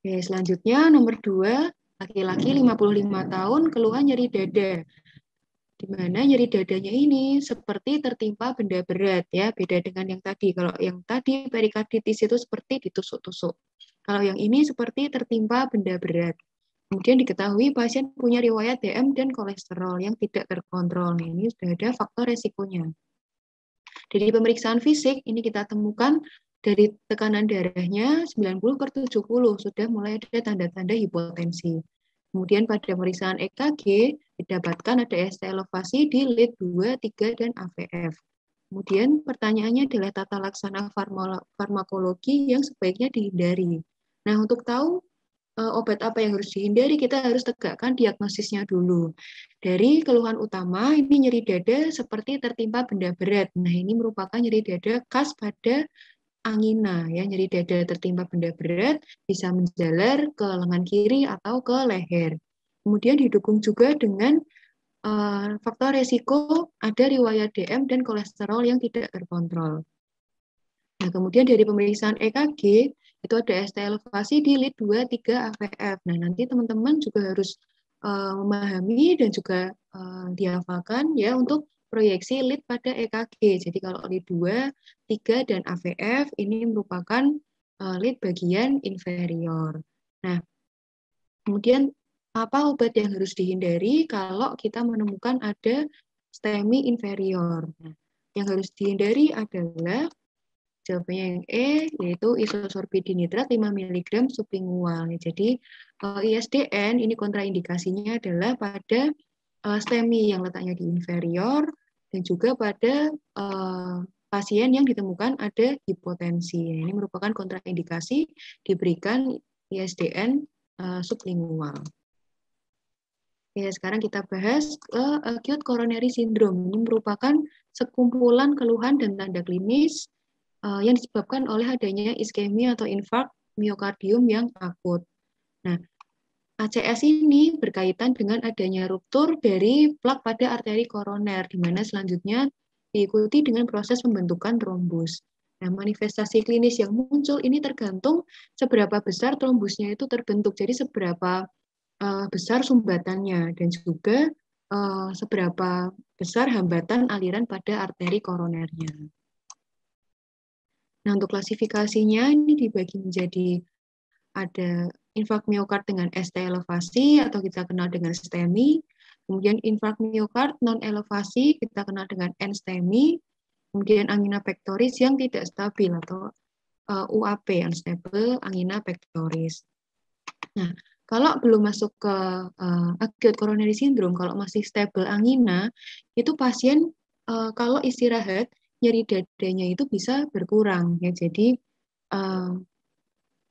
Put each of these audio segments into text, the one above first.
Oke, selanjutnya nomor 2, laki-laki 55 tahun keluhan nyeri dada. Di mana nyeri dadanya ini seperti tertimpa benda berat ya, beda dengan yang tadi. Kalau yang tadi perikarditis itu seperti ditusuk-tusuk. Kalau yang ini seperti tertimpa benda berat. Kemudian diketahui pasien punya riwayat DM dan kolesterol yang tidak terkontrol. Nah, ini sudah ada faktor resikonya. Dari pemeriksaan fisik, ini kita temukan dari tekanan darahnya 90/70, sudah mulai ada tanda-tanda hipotensi. Kemudian pada pemeriksaan EKG, didapatkan ada ST elevasi di lead 2, 3, dan AVF. Kemudian pertanyaannya adalah tata laksana farmakologi yang sebaiknya dihindari. Nah, untuk tahu obat apa yang harus dihindari, kita harus tegakkan diagnosisnya dulu. Dari keluhan utama, ini nyeri dada seperti tertimpa benda berat. Nah, ini merupakan nyeri dada khas pada angina, ya, nyeri dada tertimpa benda berat bisa menjalar ke lengan kiri atau ke leher. Kemudian didukung juga dengan faktor resiko ada riwayat DM dan kolesterol yang tidak terkontrol. Nah, kemudian dari pemeriksaan EKG, itu ada ST elevasi di lead 2, 3, AVF. Nah, nanti teman-teman juga harus memahami dan juga dihafalkan ya untuk proyeksi lead pada EKG. Jadi kalau lead 2, 3, dan AVF ini merupakan lead bagian inferior. Nah, kemudian apa obat yang harus dihindari kalau kita menemukan ada STEMI inferior? Nah, yang harus dihindari adalah jawabannya yang E, yaitu isosorbidinitrat 5 mg sublingual. Jadi ISDN ini kontraindikasinya adalah pada STEMI yang letaknya di inferior dan juga pada pasien yang ditemukan ada hipotensi. Ini merupakan kontraindikasi diberikan ISDN sublingual. Ya, sekarang kita bahas acute coronary syndrome. Ini merupakan sekumpulan keluhan dan tanda klinis yang disebabkan oleh adanya iskemi atau infark miokardium yang akut. Nah, ACS ini berkaitan dengan adanya ruptur dari plak pada arteri koroner, di mana selanjutnya diikuti dengan proses pembentukan trombus. Nah, manifestasi klinis yang muncul ini tergantung seberapa besar trombusnya itu terbentuk, jadi seberapa besar sumbatannya dan juga seberapa besar hambatan aliran pada arteri koronernya. Nah, untuk klasifikasinya ini dibagi menjadi ada infark miokard dengan ST elevasi atau kita kenal dengan STEMI, kemudian infark miokard non elevasi kita kenal dengan NSTEMI, kemudian angina pectoris yang tidak stabil atau UAP, unstable angina pectoris. Nah, kalau belum masuk ke acute coronary syndrome, kalau masih stable angina, itu pasien kalau istirahat nyeri dadanya itu bisa berkurang ya. Jadi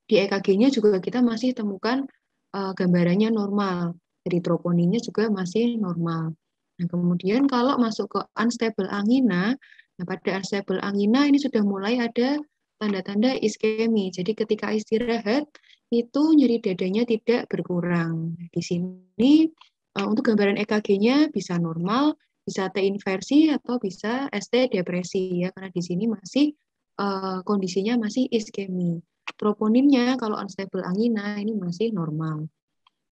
di EKG-nya juga kita masih temukan gambarannya normal. Jadi troponinnya juga masih normal. Nah, kemudian kalau masuk ke unstable angina, nah pada unstable angina ini sudah mulai ada tanda-tanda iskemi. Jadi ketika istirahat itu nyeri dadanya tidak berkurang. Di sini untuk gambaran EKG-nya bisa normal, bisa T inversi atau bisa ST depresi ya, karena di sini masih kondisinya masih iskemi. Troponinnya kalau unstable angina ini masih normal.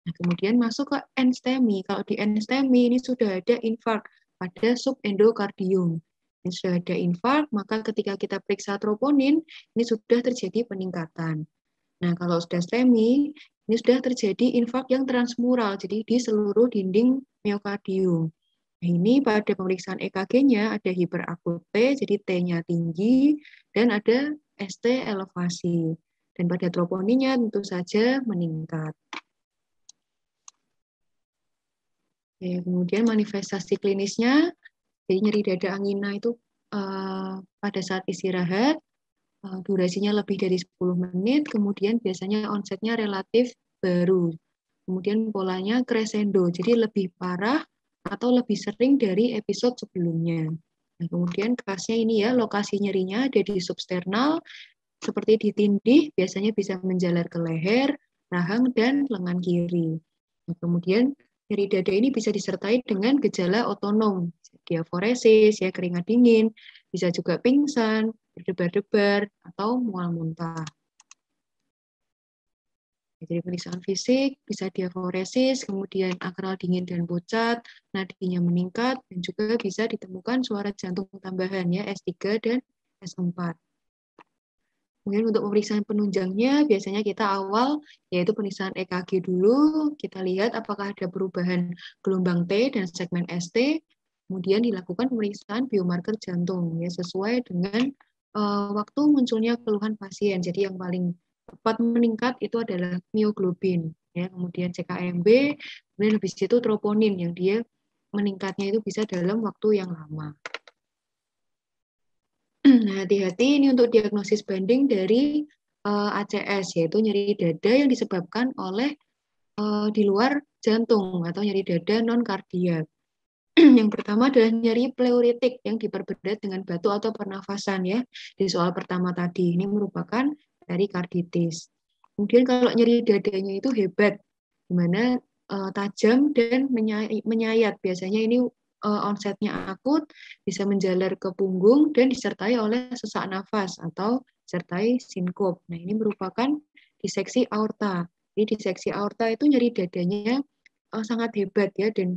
Nah, kemudian masuk ke NSTEMI. Kalau di NSTEMI ini sudah ada infark pada subendokardium. Ini sudah ada infark, maka ketika kita periksa troponin, ini sudah terjadi peningkatan. Nah, kalau sudah STEMI, ini sudah terjadi infark yang transmural, jadi di seluruh dinding miokardium. Nah, ini pada pemeriksaan EKG-nya ada hiperakut T, jadi T-nya tinggi, dan ada ST elevasi. Dan pada troponinnya tentu saja meningkat. Oke, kemudian manifestasi klinisnya, jadi nyeri dada angina itu pada saat istirahat, durasinya lebih dari 10 menit, kemudian biasanya onsetnya relatif baru. Kemudian polanya crescendo, jadi lebih parah atau lebih sering dari episode sebelumnya. Nah, kemudian khasnya ini ya, lokasi nyerinya ada di substernal, seperti di tindih, biasanya bisa menjalar ke leher, rahang, dan lengan kiri. Nah, kemudian nyeri dada ini bisa disertai dengan gejala otonom, diaforesis, ya, keringat dingin, bisa juga pingsan, berdebar-debar, atau mual muntah. Jadi pemeriksaan fisik, bisa diaforesis, kemudian akral dingin dan pucat, nadinya meningkat, dan juga bisa ditemukan suara jantung tambahan ya S3 dan S4. Kemudian untuk pemeriksaan penunjangnya, biasanya kita awal yaitu pemeriksaan EKG dulu, kita lihat apakah ada perubahan gelombang T dan segmen ST, kemudian dilakukan pemeriksaan biomarker jantung ya sesuai dengan waktu munculnya keluhan pasien. Jadi yang paling cepat meningkat itu adalah mioglobin, ya, kemudian CKMB, kemudian habis itu troponin yang dia meningkatnya itu bisa dalam waktu yang lama. Nah, hati-hati ini untuk diagnosis banding dari ACS, yaitu nyeri dada yang disebabkan oleh di luar jantung atau nyeri dada non-kardiak. Yang pertama adalah nyeri pleuritik yang diperberat dengan batu atau pernafasan ya. Di soal pertama tadi ini merupakan perikarditis. Kemudian kalau nyeri dadanya itu hebat, di mana tajam dan menyayat. Biasanya ini onsetnya akut, bisa menjalar ke punggung dan disertai oleh sesak nafas atau disertai sinkop. Nah, ini merupakan diseksi aorta. Jadi diseksi aorta itu nyeri dadanya sangat hebat ya dan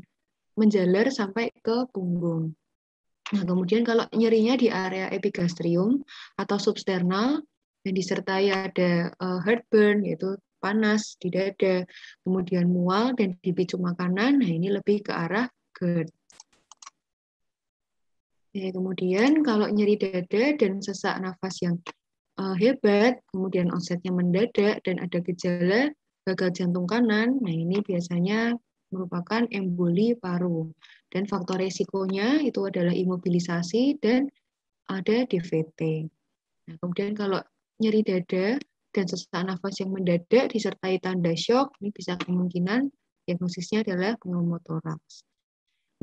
menjalar sampai ke punggung. Nah, kemudian kalau nyerinya di area epigastrium atau substernal dan disertai ada heartburn, yaitu panas di dada, kemudian mual dan dipicu makanan, nah ini lebih ke arah GERD. Ya, kemudian kalau nyeri dada dan sesak nafas yang hebat, kemudian onsetnya mendadak dan ada gejala gagal jantung kanan, nah ini biasanya merupakan emboli paru. Dan faktor resikonya itu adalah imobilisasi dan ada DVT. Nah, kemudian kalau nyeri dada dan sesak nafas yang mendadak disertai tanda shock, ini bisa kemungkinan diagnosisnya adalah pneumotoraks.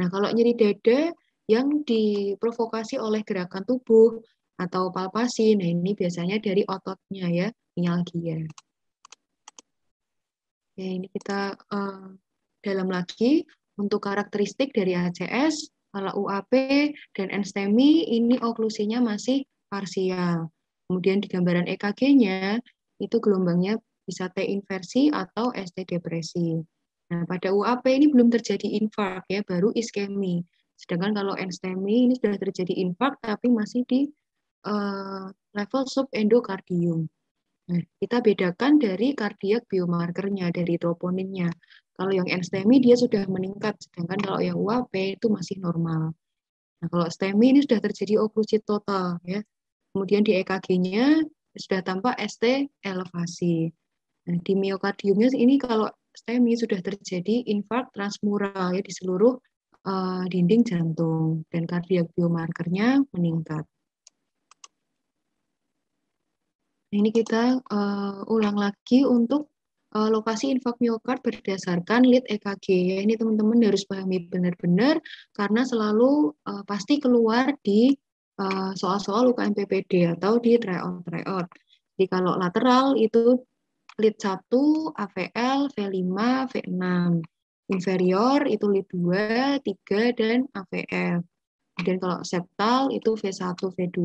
Nah, kalau nyeri dada yang diprovokasi oleh gerakan tubuh atau palpasi, nah ini biasanya dari ototnya ya, mialgia. Ya, ini kita dalam lagi untuk karakteristik dari ACS, kalau UAP dan NSTEMI ini oklusinya masih parsial. Kemudian di gambaran EKG-nya itu gelombangnya bisa T inversi atau ST depresi. Nah, pada UAP ini belum terjadi infark ya, baru iskemi. Sedangkan kalau NSTEMI ini sudah terjadi infark tapi masih di level subendokardium. Nah, kita bedakan dari kardiak biomarkernya, dari troponinnya. Kalau yang NSTEMI dia sudah meningkat, sedangkan kalau yang UAP itu masih normal. Nah, kalau STEMI ini sudah terjadi oklusi total, ya. Kemudian di EKG-nya sudah tampak ST elevasi. Nah, di miokardiumnya ini kalau STEMI sudah terjadi infark transmural ya di seluruh dinding jantung dan kardiak biomarkernya meningkat. Ini kita ulang lagi untuk lokasi infark miokard berdasarkan lead EKG. Ya, ini teman-teman harus pahami benar-benar karena selalu pasti keluar di soal-soal UKM PPD atau di tryout. Jadi kalau lateral itu lead 1, AVL, V5, V6. Inferior itu lead 2, 3, dan AVL. Kemudian kalau septal itu V1, V2,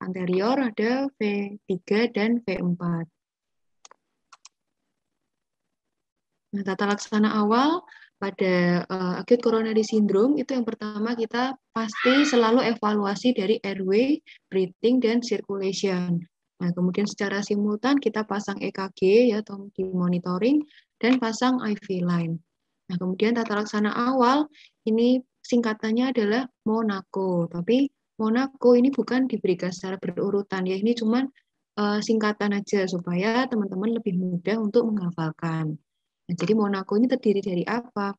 anterior ada V3 dan V4. Nah, tata laksana awal pada acute coronary syndrome itu yang pertama kita pasti selalu evaluasi dari airway, breathing, dan circulation. Nah, kemudian secara simultan kita pasang EKG ya atau di monitoring dan pasang IV line. Nah, kemudian tata laksana awal ini singkatannya adalah Monaco, tapi Monaco ini bukan diberikan secara berurutan ya, ini cuma singkatan aja supaya teman-teman lebih mudah untuk menghafalkan. Nah, jadi Monaco ini terdiri dari apa?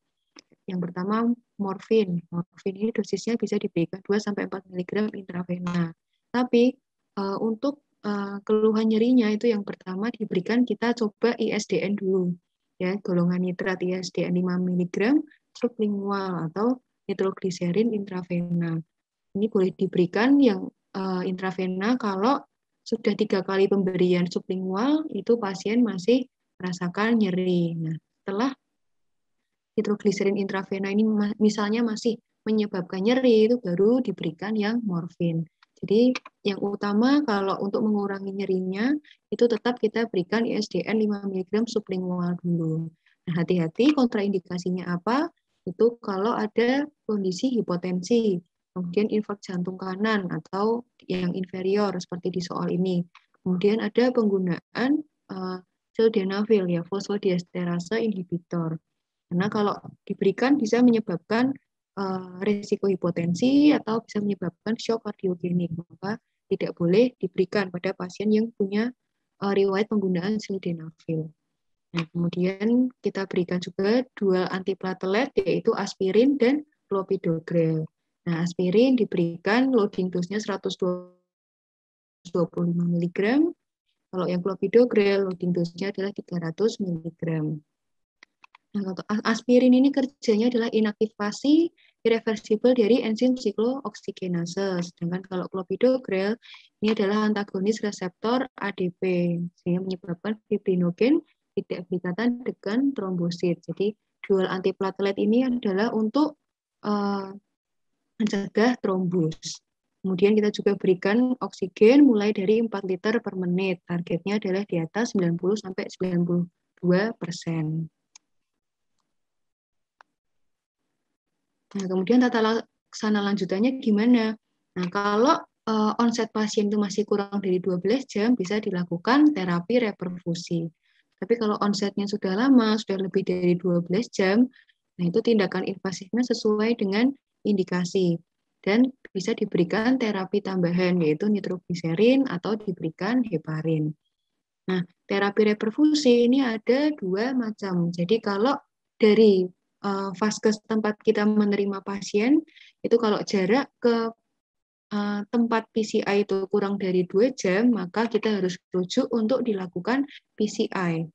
Yang pertama morfin. Morfin ini dosisnya bisa diberikan 2-4 mg intravena. Tapi untuk keluhan nyerinya itu yang pertama diberikan kita coba ISDN dulu. Ya, golongan nitrat ISDN 5 mg sublingual atau nitrogliserin intravena. Ini boleh diberikan yang intravena kalau sudah 3 kali pemberian sublingual itu pasien masih merasakan nyeri. Nah, setelah nitrogliserin intravena ini misalnya masih menyebabkan nyeri, itu baru diberikan yang morfin. Jadi yang utama kalau untuk mengurangi nyerinya, itu tetap kita berikan ISDN 5 mg sublingual dulu. Nah, hati-hati kontraindikasinya apa? Itu kalau ada kondisi hipotensi, kemudian infark jantung kanan atau yang inferior seperti di soal ini. Kemudian ada penggunaan sildenafil ya, fosfodiesterase inhibitor. Karena kalau diberikan bisa menyebabkan risiko hipotensi atau bisa menyebabkan shock kardiogenik, maka tidak boleh diberikan pada pasien yang punya riwayat penggunaan sildenafil. Nah, kemudian kita berikan juga dual antiplatelet yaitu aspirin dan clopidogrel. Nah, aspirin diberikan loading dose-nya 125 mg. Kalau yang clopidogrel loading dose-nya adalah 300 mg. Nah, aspirin ini kerjanya adalah inaktivasi irreversibel dari enzim siklooksigenase. Sedangkan kalau clopidogrel ini adalah antagonis reseptor ADP, sehingga menyebabkan fibrinogen tidak berikatan dengan trombosit. Jadi dual antiplatelet ini adalah untuk mencegah trombus. Kemudian kita juga berikan oksigen mulai dari 4 liter per menit. Targetnya adalah di atas 90-92%. Nah, kemudian tata laksana lanjutannya gimana? Nah, kalau onset pasien itu masih kurang dari 12 jam, bisa dilakukan terapi reperfusi. Tapi kalau onsetnya sudah lama, sudah lebih dari 12 jam, nah itu tindakan invasifnya sesuai dengan indikasi. Dan bisa diberikan terapi tambahan, yaitu nitrogliserin atau diberikan heparin. Nah, terapi reperfusi ini ada dua macam. Jadi kalau dari vaskes tempat kita menerima pasien, itu kalau jarak ke tempat PCI itu kurang dari 2 jam, maka kita harus rujuk untuk dilakukan PCI.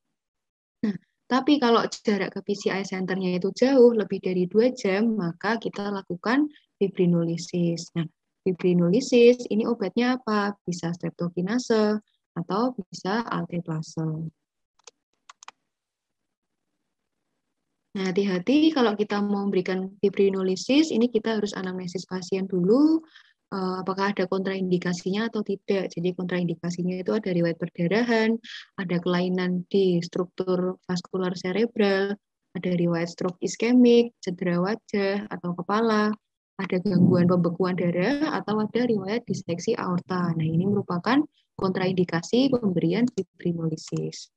Nah, tapi kalau jarak ke PCI centernya itu jauh, lebih dari 2 jam, maka kita lakukan fibrinolisis. Nah, fibrinolisis ini obatnya apa? Bisa streptokinase atau bisa alteplase. Nah, hati-hati kalau kita mau memberikan fibrinolisis, ini kita harus anamnesis pasien dulu, apakah ada kontraindikasinya atau tidak. Jadi kontraindikasinya itu ada riwayat perdarahan, ada kelainan di struktur vaskular cerebral, ada riwayat stroke iskemik, cedera wajah atau kepala, ada gangguan pembekuan darah, atau ada riwayat diseksi aorta. Nah, ini merupakan kontraindikasi pemberian fibrinolisis.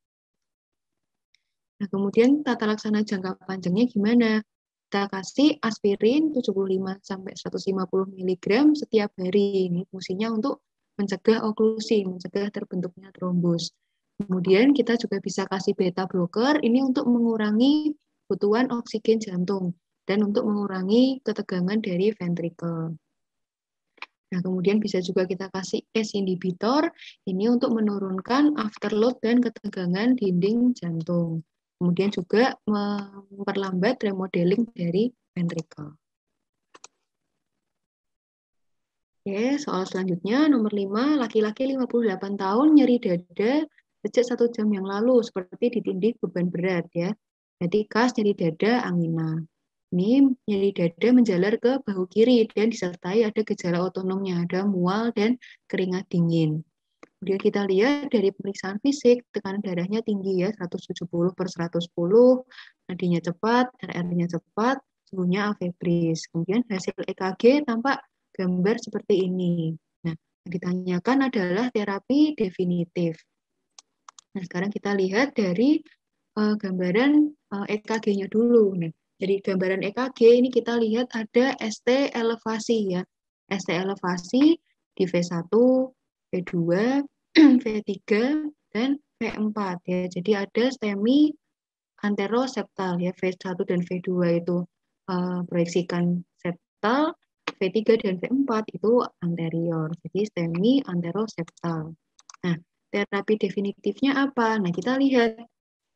Nah, kemudian tata laksana jangka panjangnya gimana? Kita kasih aspirin 75-150 mg setiap hari. Ini fungsinya untuk mencegah oklusi, mencegah terbentuknya trombus. Kemudian kita juga bisa kasih beta blocker, ini untuk mengurangi kebutuhan oksigen jantung dan untuk mengurangi ketegangan dari ventricle. Nah, kemudian bisa juga kita kasih ACE inhibitor, ini untuk menurunkan afterload dan ketegangan dinding jantung. Kemudian juga memperlambat remodeling dari ventricle. Oke, soal selanjutnya nomor 5, laki-laki 58 tahun nyeri dada sejak 1 jam yang lalu seperti ditindih beban berat ya. Jadi khas nyeri dada angina. Ini nyeri dada menjalar ke bahu kiri dan disertai ada gejala otonomnya, ada mual dan keringat dingin. Kemudian kita lihat dari pemeriksaan fisik, tekanan darahnya tinggi ya, 170/110, nadinya cepat, RR-nya cepat, suhunya afebris. Kemudian hasil EKG tampak gambar seperti ini. Nah, yang ditanyakan adalah terapi definitif. Nah, sekarang kita lihat dari gambaran EKG-nya dulu. Nah, dari gambaran EKG ini kita lihat ada ST elevasi ya. ST elevasi di V1, V2, V3, dan V4 ya. Jadi ada STEMI anteroseptal ya, V1 dan V2 itu proyeksikan septal, V3 dan V4 itu anterior. Jadi STEMI anteroseptal. Nah, terapi definitifnya apa? Nah, kita lihat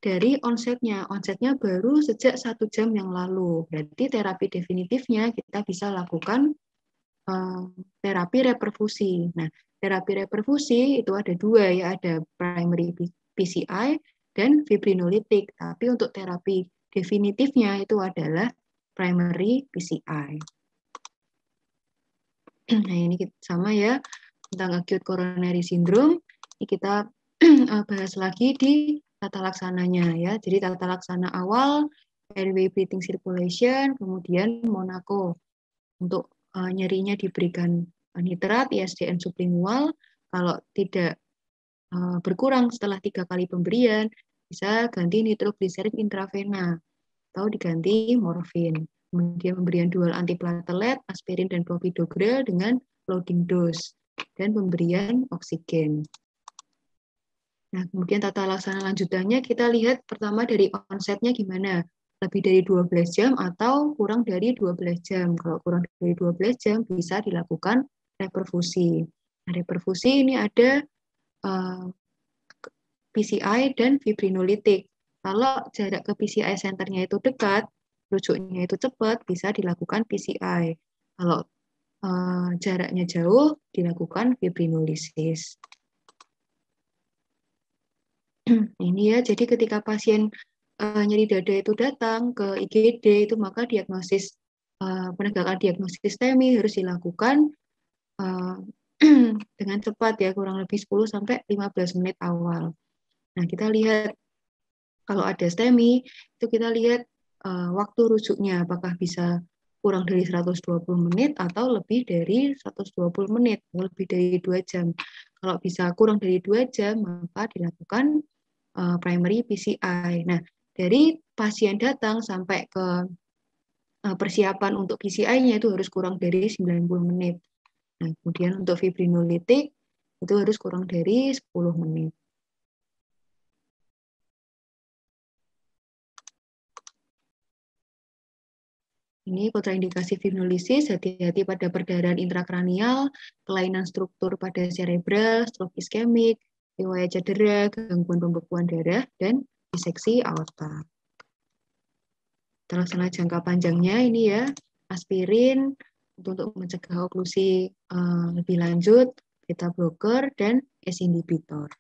dari onsetnya. Onsetnya baru sejak 1 jam yang lalu. Berarti terapi definitifnya kita bisa lakukan terapi reperfusi. Nah, terapi reperfusi itu ada dua ya, ada primary PCI dan fibrinolitik. Tapi untuk terapi definitifnya itu adalah primary PCI. Nah, ini sama ya. tentang acute coronary syndrome. Ini kita bahas lagi di tata laksananya ya. Jadi tata laksana awal airway breathing circulation, kemudian Monaco. Untuk nyerinya diberikan nitrat, ISDN sublingual. Kalau tidak berkurang setelah 3 kali pemberian, bisa ganti nitrogliserin intravena atau diganti morfin. Kemudian pemberian dual antiplatelet, aspirin dan clopidogrel dengan loading dose dan pemberian oksigen. Nah, kemudian tata laksana lanjutannya kita lihat pertama dari onsetnya gimana. Lebih dari 12 jam atau kurang dari 12 jam. Kalau kurang dari 12 jam bisa dilakukan reperfusi. Nah, reperfusi ini ada PCI dan fibrinolitik. Kalau jarak ke PCI centernya itu dekat, rujuknya itu cepat, bisa dilakukan PCI. Kalau jaraknya jauh, dilakukan fibrinolisis. Ini ya, jadi ketika pasien nyeri dada itu datang ke IGD, itu maka diagnosis penegakan diagnosis STEMI harus dilakukan dengan cepat ya, kurang lebih 10-15 menit awal. Nah, kita lihat kalau ada STEMI, itu kita lihat waktu rujuknya, apakah bisa kurang dari 120 menit atau lebih dari 120 menit, lebih dari 2 jam. Kalau bisa kurang dari 2 jam, maka dilakukan primary PCI. Nah, dari pasien datang sampai ke persiapan untuk PCI-nya itu harus kurang dari 90 menit. Nah, kemudian untuk fibrinolitik itu harus kurang dari 10 menit. Ini kontraindikasi fibrinolysis, hati-hati pada perdarahan intrakranial, kelainan struktur pada cerebral, stroke iskemik, riwayat cedera, gangguan pembekuan darah, dan diseksi aorta. Terlaksana jangka panjangnya ini ya, aspirin untuk mencegah oklusi lebih lanjut, beta blocker, dan ACE inhibitor.